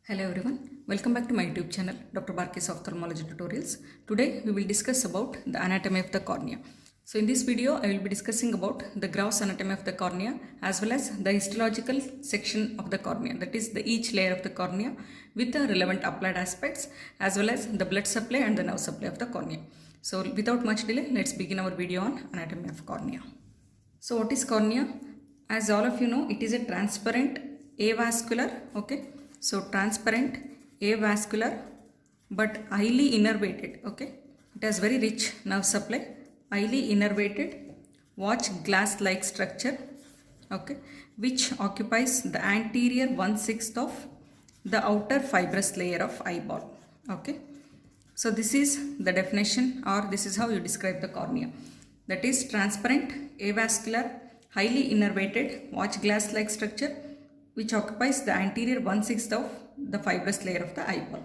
Hello everyone, welcome back to my YouTube channel Dr. Barkis Ophthalmology Tutorials. Today we will discuss about the anatomy of the cornea. So in this video I will be discussing about the gross anatomy of the cornea as well as the histological section of the cornea, that is the each layer of the cornea with the relevant applied aspects as well as the blood supply and the nerve supply of the cornea. So without much delay, let's begin our video on anatomy of cornea. So what is cornea? As all of you know, it is a transparent avascular, okay. So transparent, avascular, but highly innervated, okay. It has very rich nerve supply, highly innervated, watch glass-like structure, okay, which occupies the anterior 1/6 of the outer fibrous layer of eyeball, okay. So this is the definition, or this is how you describe the cornea. That is transparent, avascular, highly innervated, watch glass-like structure, which occupies the anterior 1/6 of the fibrous layer of the eyeball.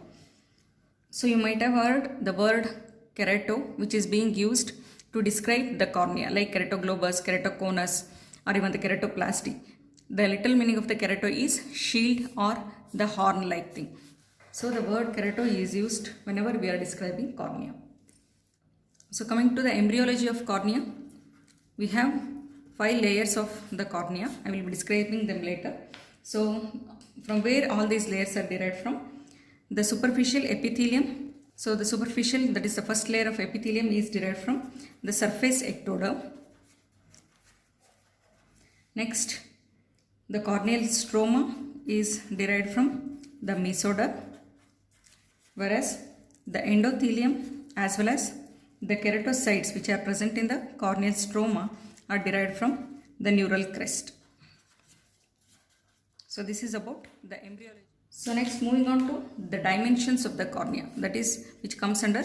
So you might have heard the word kerato, which is being used to describe the cornea, like keratoglobus, keratoconus, or even the keratoplasty. The literal meaning of the kerato is shield or the horn-like thing. So the word kerato is used whenever we are describing cornea. So coming to the embryology of cornea, we have 5 layers of the cornea. I will be describing them later. So from where all these layers are derived from? The superficial epithelium. So the superficial, that is the first layer of epithelium, is derived from the surface ectoderm. Next, the corneal stroma is derived from the mesoderm, whereas the endothelium as well as the keratocytes which are present in the corneal stroma are derived from the neural crest. So this is about the embryology. So next, moving on to the dimensions of the cornea, that is which comes under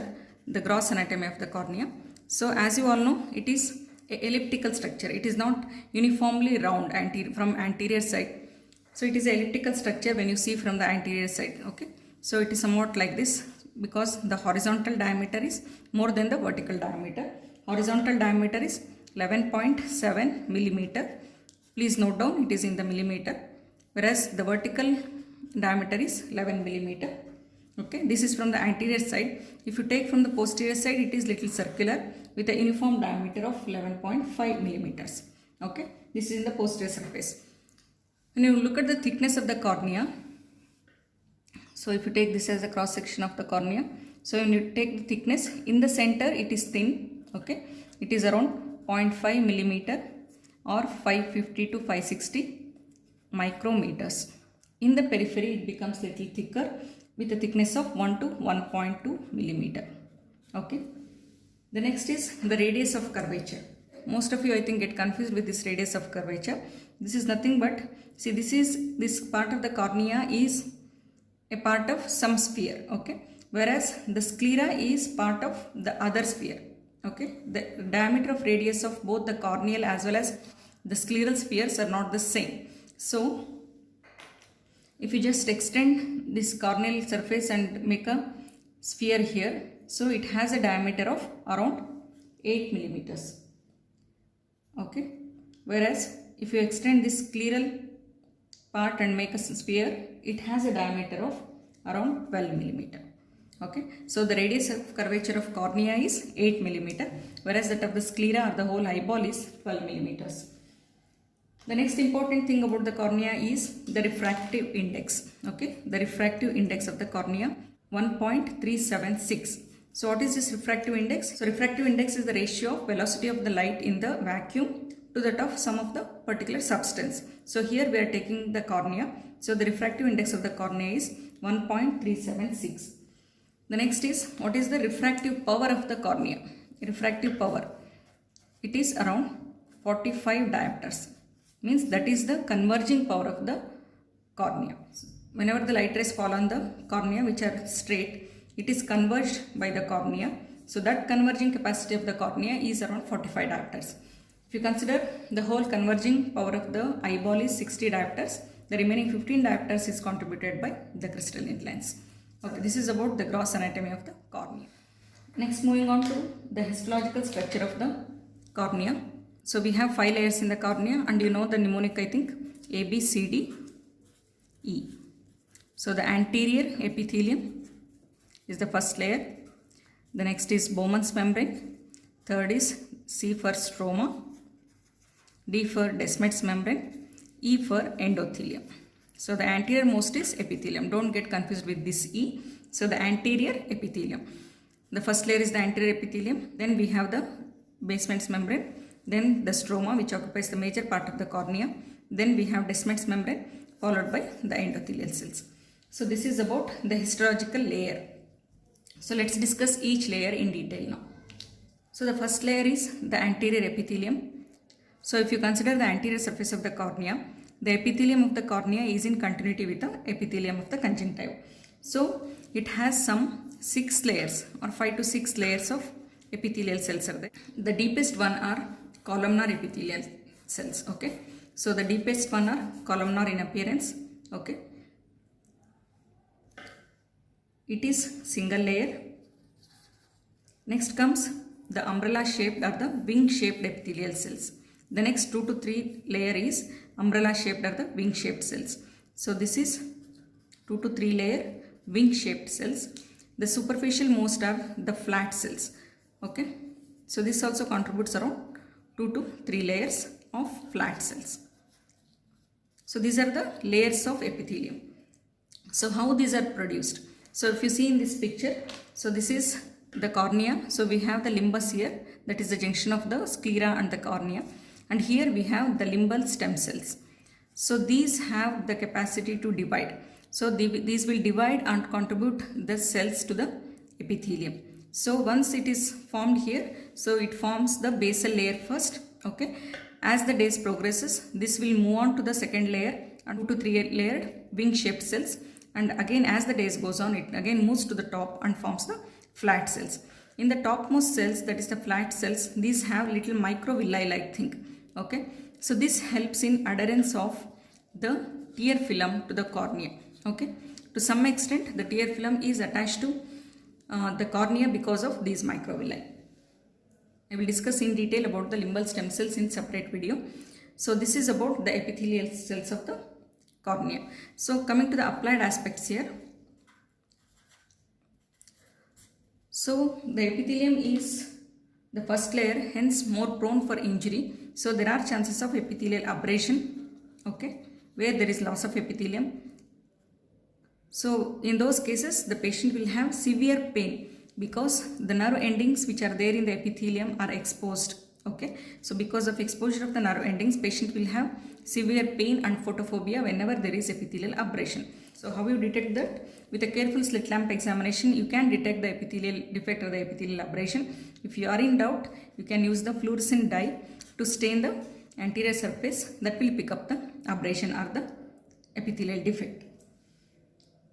the gross anatomy of the cornea. So as you all know, it is an elliptical structure. It is not uniformly round from anterior side. So it is an elliptical structure when you see from the anterior side, okay. So it is somewhat like this because the horizontal diameter is more than the vertical diameter. Horizontal diameter is 11.7 millimeter. Please note down, it is in the millimeter, whereas the vertical diameter is 11 millimeter, okay. This is from the anterior side. If you take from the posterior side, it is little circular with a uniform diameter of 11.5 millimeters, okay. This is in the posterior surface. When you look at the thickness of the cornea, so if you take this as a cross section of the cornea, so when you take the thickness, in the center it is thin, okay. It is around 0.5 millimeter or 550 to 560 micrometers. In the periphery, it becomes little thicker with a thickness of 1 to 1.2 millimeter, okay. The next is the radius of curvature. Most of you, I think, get confused with this radius of curvature. This is nothing but, see, this part of the cornea is a part of some sphere, okay, whereas the sclera is part of the other sphere, okay. The diameter of radius of both the corneal as well as the scleral spheres are not the same. So if you just extend this corneal surface and make a sphere here, so it has a diameter of around 8 millimeters, okay. Whereas if you extend this scleral part and make a sphere, it has a diameter of around 12 millimeter, okay. So the radius of curvature of cornea is 8 millimeter, whereas that of the sclera or the whole eyeball is 12 millimeters. The next important thing about the cornea is the refractive index, okay. The refractive index of the cornea, 1.376. So what is this refractive index? So refractive index is the ratio of velocity of the light in the vacuum to that of some of the particular substance. So here we are taking the cornea. So the refractive index of the cornea is 1.376. The next is, what is the refractive power of the cornea? Refractive power, it is around 45 diopters. Means that is the converging power of the cornea. Whenever the light rays fall on the cornea which are straight, it is converged by the cornea. So that converging capacity of the cornea is around 45 diopters. If you consider the whole converging power of the eyeball is 60 diopters, the remaining 15 diopters is contributed by the crystalline lens. Okay, this is about the gross anatomy of the cornea. Next, moving on to the histological structure of the cornea. So we have 5 layers in the cornea, and you know the mnemonic, I think, A, B, C, D, E. So the anterior epithelium is the first layer. The next is Bowman's membrane. Third is C for stroma, D for Descemet's membrane, E for endothelium. So the anterior most is epithelium. Don't get confused with this E. So the anterior epithelium. The first layer is the anterior epithelium. Then we have the basement's membrane. Then the stroma, which occupies the major part of the cornea. Then we have Descemet's membrane, followed by the endothelial cells. So this is about the histological layer. So let's discuss each layer in detail now. So the first layer is the anterior epithelium. So if you consider the anterior surface of the cornea, the epithelium of the cornea is in continuity with the epithelium of the conjunctiva. So it has some 6 layers or 5 to 6 layers of epithelial cells are there. The deepest one are columnar epithelial cells. Okay. So the deepest one are columnar in appearance. Okay. It is single layer. Next comes the umbrella shaped or the wing shaped epithelial cells. The next 2 to 3 layer is umbrella shaped or the wing shaped cells. So this is 2 to 3 layer wing shaped cells. The superficial most are the flat cells. Okay. So this also contributes around 2 to 3 layers of flat cells. So these are the layers of epithelium. So how these are produced? So if you see in this picture, so this is the cornea. So we have the limbus here, that is the junction of the sclera and the cornea. And here we have the limbal stem cells. So these have the capacity to divide. So these will divide and contribute the cells to the epithelium. So once it is formed here, so it forms the basal layer first. Okay. As the days progresses, this will move on to the second layer and 2 to 3 layered wing shaped cells. And again, as the days goes on, it again moves to the top and forms the flat cells. In the topmost cells, that is the flat cells, these have little microvilli like thing. Okay. So this helps in adherence of the tear film to the cornea. Okay. To some extent, the tear film is attached to the cornea because of these microvilli. I will discuss in detail about the limbal stem cells in separate video. So this is about the epithelial cells of the cornea. So coming to the applied aspects here. So the epithelium is the first layer, hence more prone for injury. So there are chances of epithelial abrasion, okay, where there is loss of epithelium. So in those cases, the patient will have severe pain because the nerve endings which are there in the epithelium are exposed. Okay, so because of exposure of the nerve endings, patient will have severe pain and photophobia whenever there is epithelial abrasion. So how you detect that? With a careful slit lamp examination, you can detect the epithelial defect or the epithelial abrasion. If you are in doubt, you can use the fluorescent dye to stain the anterior surface, that will pick up the abrasion or the epithelial defect.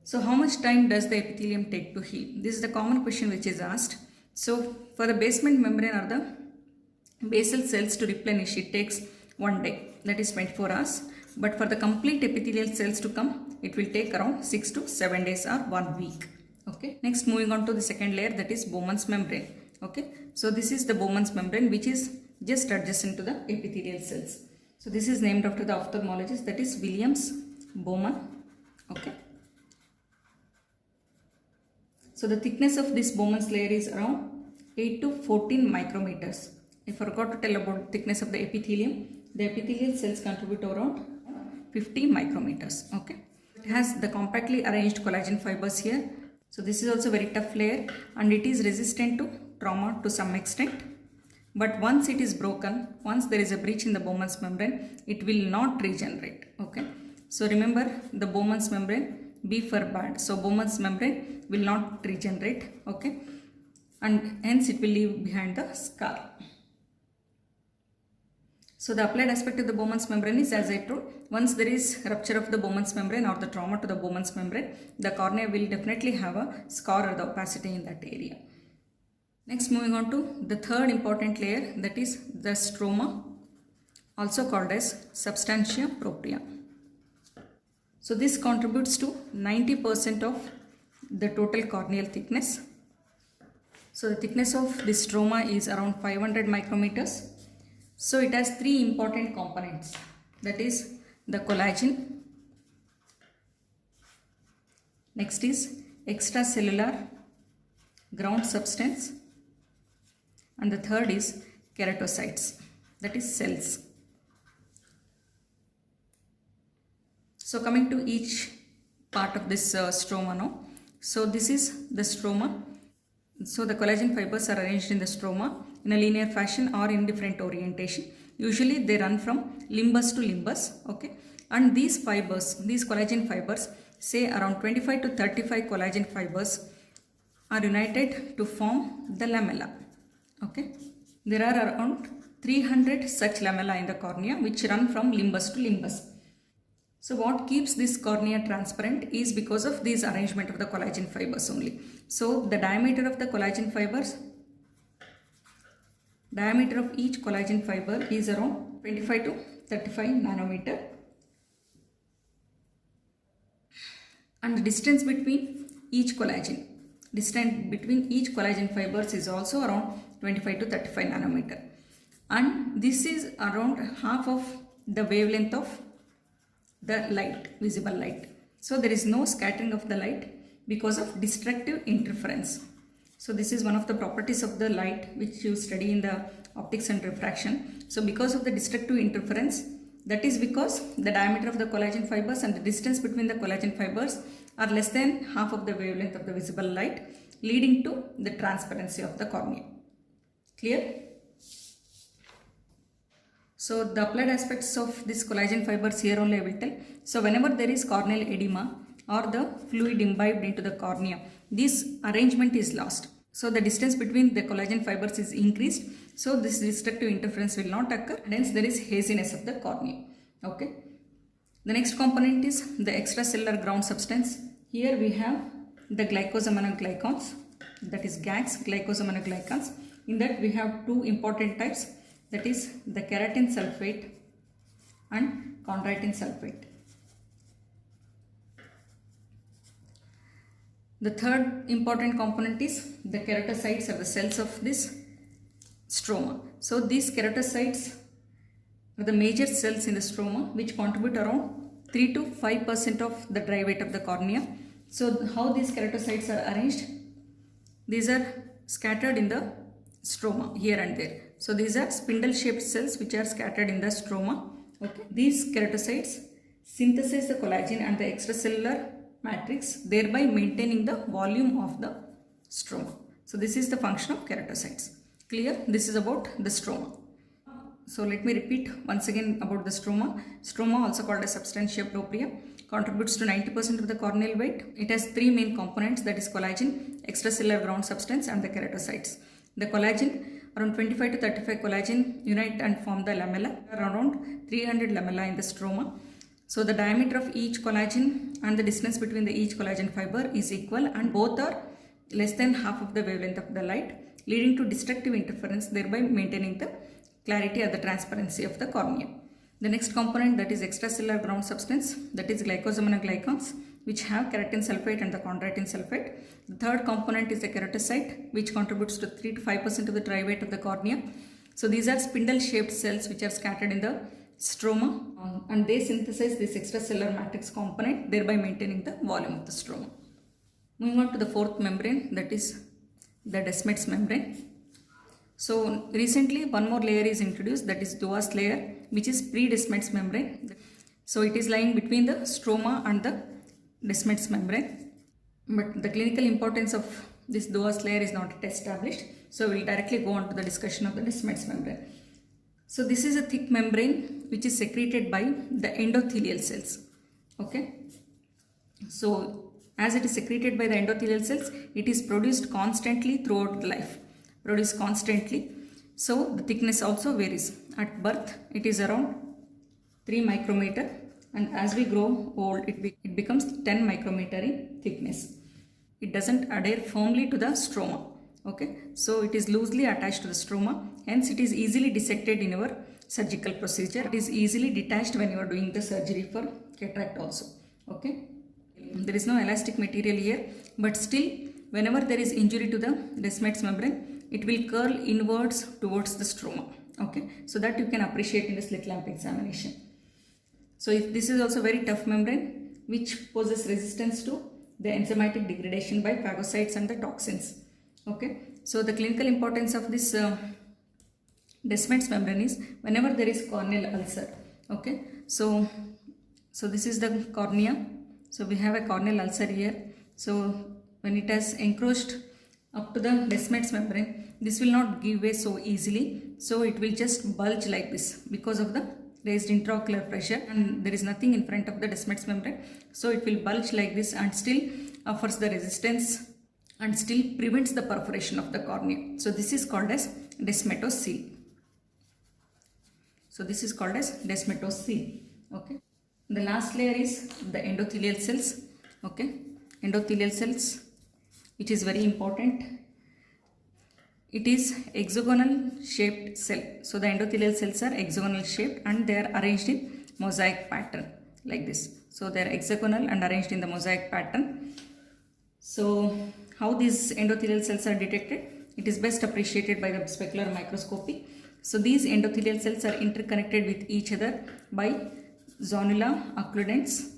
So how much time does the epithelium take to heal? This is the common question which is asked. So for the basement membrane or the basal cells to replenish, it takes 1 day, that is 24 hours. But for the complete epithelial cells to come, it will take around 6 to 7 days or 1 week. Okay. Next, moving on to the second layer, that is Bowman's membrane. Okay. So this is the Bowman's membrane which is just adjacent to the epithelial cells. So this is named after the ophthalmologist, that is Williams Bowman. Okay. So the thickness of this Bowman's layer is around 8 to 14 micrometers. I forgot to tell about thickness of the epithelium. The epithelial cells contribute around 50 micrometers. Okay. It has the compactly arranged collagen fibers here. So this is also very tough layer and it is resistant to trauma to some extent. But once it is broken, once there is a breach in the Bowman's membrane, it will not regenerate. Okay. So remember the Bowman's membrane, B for bad. So Bowman's membrane will not regenerate. Okay. And hence it will leave behind the scar. So the applied aspect of the Bowman's membrane is, as I told, once there is rupture of the Bowman's membrane or the trauma to the Bowman's membrane, the cornea will definitely have a scar or the opacity in that area. Next, moving on to the third important layer, that is the stroma, also called as substantia propria. So this contributes to 90% of the total corneal thickness. So the thickness of this stroma is around 500 micrometers. So it has 3 important components, that is the collagen, Next is extracellular ground substance, and the third is keratocytes, that is cells. So coming to each part of this stroma now. So this is the stroma. So the collagen fibers are arranged in the stroma in a linear fashion or in different orientation. Usually they run from limbus to limbus, okay? And these fibers, these collagen fibers, say around 25 to 35 collagen fibers are united to form the lamella, okay? There are around 300 such lamella in the cornea which run from limbus to limbus. So what keeps this cornea transparent is because of this arrangement of the collagen fibers only. So the diameter of the collagen fibers, diameter of each collagen fiber is around 25 to 35 nanometer. And the distance between each collagen, fibers is also around 25 to 35 nanometer. And this is around half of the wavelength of the light, visible light. So there is no scattering of the light because of destructive interference. So this is one of the properties of the light which you study in the optics and refraction. So because of the destructive interference, that is because the diameter of the collagen fibers and the distance between the collagen fibers are less than half of the wavelength of the visible light, leading to the transparency of the cornea. Clear? So the applied aspects of this collagen fibers here only I will tell. So whenever there is corneal edema or the fluid imbibed into the cornea, this arrangement is lost. So the distance between the collagen fibers is increased. So this destructive interference will not occur, and hence there is haziness of the cornea. Okay. The next component is the extracellular ground substance. Here we have the glycosaminoglycans, that is GAGs, glycosaminoglycans. In that we have two important types, that is the keratin sulfate and chondroitin sulfate. The third important component is the keratocytes, or the cells of this stroma. So these keratocytes are the major cells in the stroma which contribute around 3 to 5% of the dry weight of the cornea. So how these keratocytes are arranged? These are scattered in the stroma here and there. So these are spindle shaped cells which are scattered in the stroma. Okay. These keratocytes synthesize the collagen and the extracellular matrix, thereby maintaining the volume of the stroma. So this is the function of keratocytes. Clear? This is about the stroma. So let me repeat once again about the stroma. Stroma, also called as substantia propria, contributes to 90% of the corneal weight. It has three main components, that is collagen, extracellular ground substance and the keratocytes. The collagen, around 25 to 35 collagen unite and form the lamella. There are around 300 lamella in the stroma. So the diameter of each collagen and the distance between each collagen fiber is equal, and both are less than half of the wavelength of the light, leading to destructive interference, thereby maintaining the clarity or the transparency of the cornea. The next component, that is extracellular ground substance, that is glycosaminoglycans, which have keratin sulfate and the chondroitin sulfate. The third component is the keratocyte, which contributes to 3 to 5% of the dry weight of the cornea. So these are spindle shaped cells which are scattered in the stroma, and they synthesize this extracellular matrix component, thereby maintaining the volume of the stroma. Moving on to the fourth membrane, that is the Descemet's membrane. So recently one more layer is introduced, that is Duas layer, which is pre-Descemet's membrane. So it is lying between the stroma and the Descemet's membrane. But the clinical importance of this Duas layer is not yet established. So we will directly go on to the discussion of the Descemet's membrane. So this is a thick membrane which is secreted by the endothelial cells. Okay. So as it is secreted by the endothelial cells, it is produced constantly throughout life. Produced constantly. So the thickness also varies. At birth it is around 3 micrometer, and as we grow old it becomes 10 micrometer in thickness. It doesn't adhere firmly to the stroma. Okay, so it is loosely attached to the stroma, hence it is easily dissected in our surgical procedure. It is easily detached when you are doing the surgery for cataract also. Okay, there is no elastic material here, but still whenever there is injury to the Descemet's membrane, it will curl inwards towards the stroma. Okay, so that you can appreciate in the slit lamp examination. So if this is also very tough membrane which poses resistance to the enzymatic degradation by phagocytes and the toxins. Okay, so the clinical importance of this Descemet's membrane is whenever there is corneal ulcer. Okay, so this is the cornea. So we have a corneal ulcer here. So when it has encroached up to the Descemet's membrane, this will not give way so easily. So it will just bulge like this because of the raised intraocular pressure, and there is nothing in front of the Descemet's membrane. So it will bulge like this and still offers the resistance and still prevents the perforation of the cornea. So this is called as descemetocele. So this is called as descemetocele. Okay. The last layer is the endothelial cells. Okay. Endothelial cells, which is very important. It is hexagonal shaped cell. So the endothelial cells are hexagonal shaped and they are arranged in mosaic pattern like this. So they are hexagonal and arranged in the mosaic pattern. So how these endothelial cells are detected? It is best appreciated by the specular microscopy. So these endothelial cells are interconnected with each other by zonula occludens,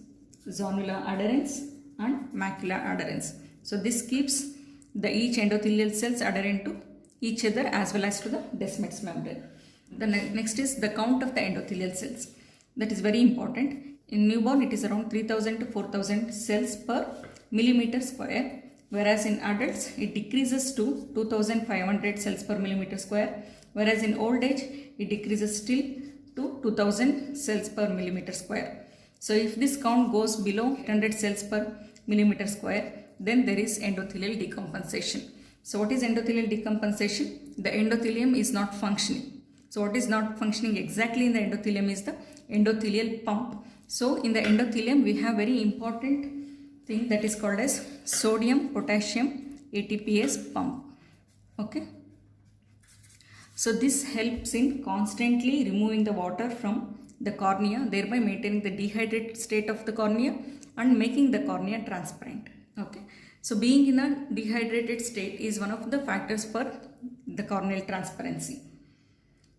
zonula adherens and macula adherens. So this keeps the each endothelial cells adherent to each other as well as to the Descemet's membrane. The next is the count of the endothelial cells. That is very important. In newborn it is around 3000 to 4000 cells per millimeter square, whereas in adults it decreases to 2500 cells per millimeter square, whereas in old age it decreases still to 2000 cells per millimeter square. So if this count goes below 800 cells per millimeter square, then there is endothelial decompensation. So what is endothelial decompensation? The endothelium is not functioning. So what is not functioning exactly in the endothelium is the endothelial pump. So in the endothelium we have very important thing that is called as sodium potassium ATPase pump. Okay. So this helps in constantly removing the water from the cornea, thereby maintaining the dehydrated state of the cornea and making the cornea transparent. Okay. So being in a dehydrated state is one of the factors for the corneal transparency.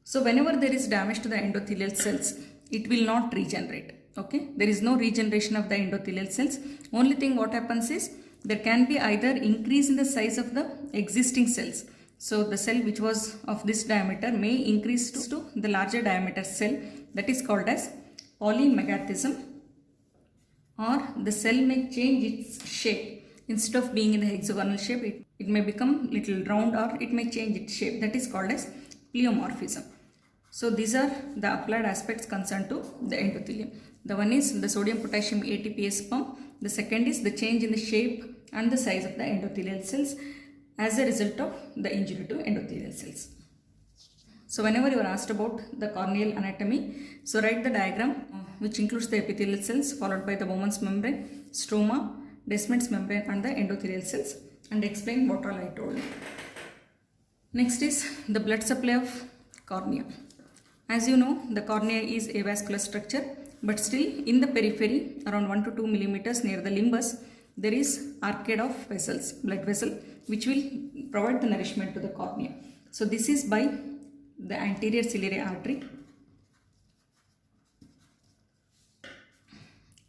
So whenever there is damage to the endothelial cells, it will not regenerate. Okay. There is no regeneration of the endothelial cells. Only thing what happens is there can be either increase in the size of the existing cells. So the cell which was of this diameter may increase to the larger diameter cell, that is called as polymegathism, or the cell may change its shape. Instead of being in the hexagonal shape, it may become little round or it may change its shape. That is called as pleomorphism. So these are the applied aspects concerned to the endothelium. The one is the sodium potassium ATPase pump. The second is the change in the shape and the size of the endothelial cells as a result of the injury to endothelial cells. So whenever you are asked about the corneal anatomy, so write the diagram which includes the epithelial cells followed by the Bowman's membrane, stroma, Descemet's membrane and the endothelial cells, and explain what all I told. Next is the blood supply of cornea. As you know, the cornea is avascular structure, but still in the periphery around 1 to 2 millimeters near the limbus, there is arcade of vessels, blood vessel, which will provide the nourishment to the cornea. So this is by the anterior ciliary artery.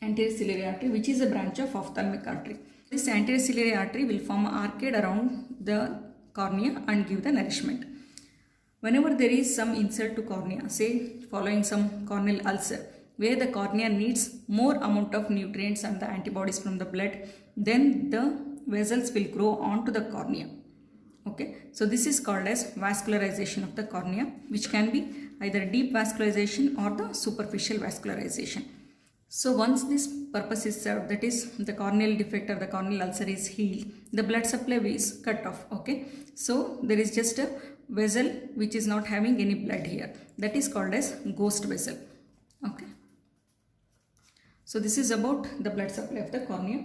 Anterior ciliary artery, which is a branch of ophthalmic artery. This anterior ciliary artery will form an arcade around the cornea and give the nourishment. Whenever there is some insult to cornea, say following some corneal ulcer, where the cornea needs more amount of nutrients and the antibodies from the blood, then the vessels will grow onto the cornea. Okay, so this is called as vascularization of the cornea, which can be either deep vascularization or the superficial vascularization. So once this purpose is served, that is the corneal defect or the corneal ulcer is healed, the blood supply is cut off. Okay, so there is just a vessel which is not having any blood here, that is called as ghost vessel. Okay, so this is about the blood supply of the cornea.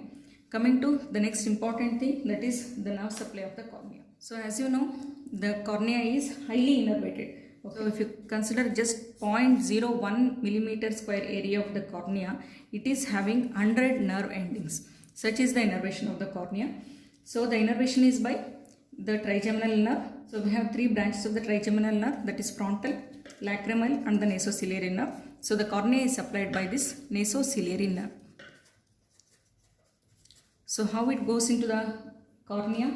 Coming to the next important thing, that is the nerve supply of the cornea. So as you know, the cornea is highly innervated. Okay. So if you consider just 0.01 millimeter square area of the cornea, it is having 100 nerve endings. Such is the innervation of the cornea. So the innervation is by the trigeminal nerve. So we have three branches of the trigeminal nerve, that is frontal, lacrimal and the nasociliary nerve. So the cornea is supplied by this nasociliary nerve. So how it goes into the cornea?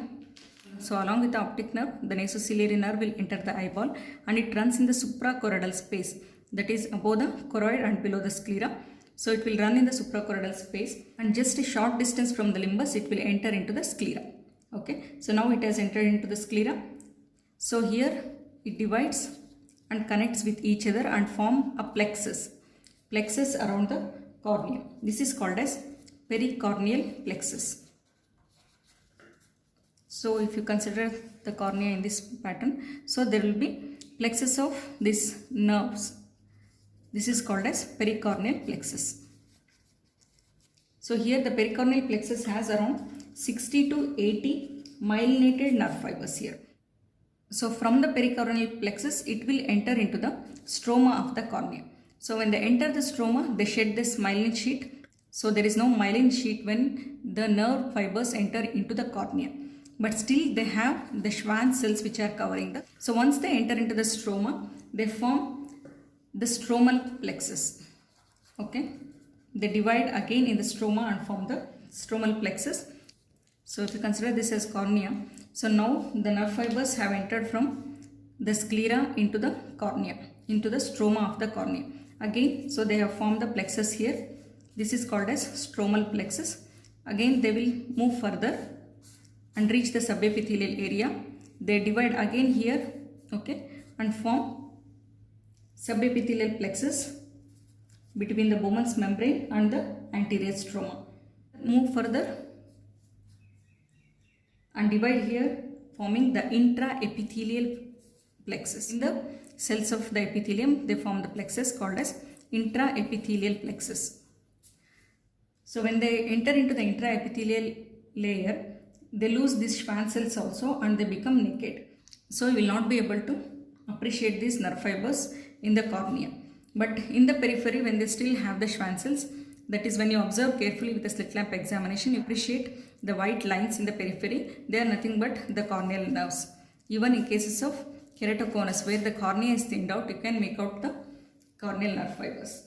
So along with the optic nerve, the nasociliary nerve will enter the eyeball and it runs in the suprachoroidal space, that is above the choroid and below the sclera. So it will run in the suprachoroidal space and just a short distance from the limbus it will enter into the sclera. Okay, so now it has entered into the sclera. So here it divides and connects with each other and form a plexus around the cornea. This is called as pericorneal plexus. So if you consider the cornea in this pattern, so there will be plexus of these nerves. This is called as pericorneal plexus. So here the pericorneal plexus has around 60 to 80 myelinated nerve fibers here. So from the pericorneal plexus, it will enter into the stroma of the cornea. So when they enter the stroma, they shed this myelin sheet. So there is no myelin sheet when the nerve fibers enter into the cornea. But still they have the Schwann cells which are covering the. So once they enter into the stroma, they form the stromal plexus. Okay. They divide again in the stroma and form the stromal plexus. So if you consider this as cornea, so now the nerve fibers have entered from the sclera into the cornea, into the stroma of the cornea. Again, so they have formed the plexus here. This is called as stromal plexus. Again, they will move further and reach the subepithelial area. They divide again here, okay, and form subepithelial plexus between the Bowman's membrane and the anterior stroma. Move further and divide here, forming the intraepithelial plexus. In the cells of the epithelium, they form the plexus called as intraepithelial plexus. So when they enter into the intraepithelial layer, they lose these Schwann cells also and they become naked. So you will not be able to appreciate these nerve fibers in the cornea. But in the periphery, when they still have the Schwann cells, that is when you observe carefully with the slit lamp examination, you appreciate the white lines in the periphery. They are nothing but the corneal nerves. Even in cases of keratoconus, where the cornea is thinned out, you can make out the corneal nerve fibers.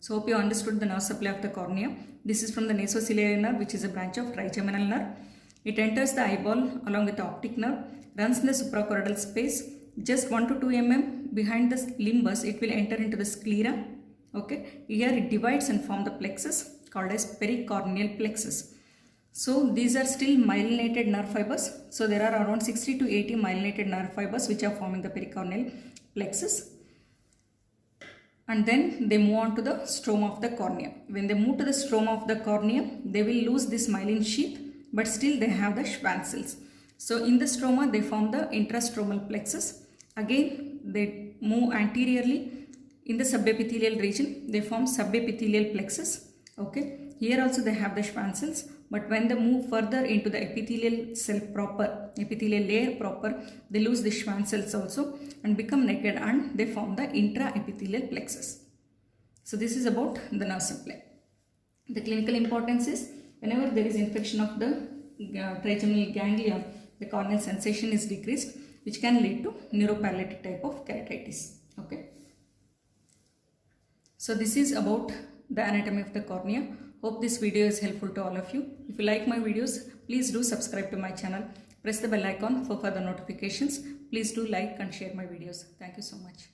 So hope you understood the nerve supply of the cornea. This is from the nasociliary nerve, which is a branch of trigeminal nerve. It enters the eyeball along with the optic nerve, runs in the suprachoroidal space. Just 1 to 2 mm behind the limbus, it will enter into the sclera. Okay, here it divides and form the plexus called as pericorneal plexus. So these are still myelinated nerve fibers. So there are around 60 to 80 myelinated nerve fibers which are forming the pericorneal plexus. And then they move on to the stroma of the cornea. When they move to the stroma of the cornea, they will lose this myelin sheath, but still they have the Schwann cells. So in the stroma, they form the intrastromal plexus. Again, they move anteriorly in the subepithelial region. They form subepithelial plexus. Okay. Here also they have the Schwann cells, but when they move further into the epithelial cell proper, epithelial layer proper, they lose the Schwann cells also and become naked and they form the intraepithelial plexus. So this is about the nerve supply. The clinical importance is whenever there is infection of the trigeminal ganglia, the corneal sensation is decreased, which can lead to neuroparalytic type of keratitis. Okay. So this is about the anatomy of the cornea. Hope this video is helpful to all of you. If you like my videos, please do subscribe to my channel. Press the bell icon for further notifications. Please do like and share my videos. Thank you so much.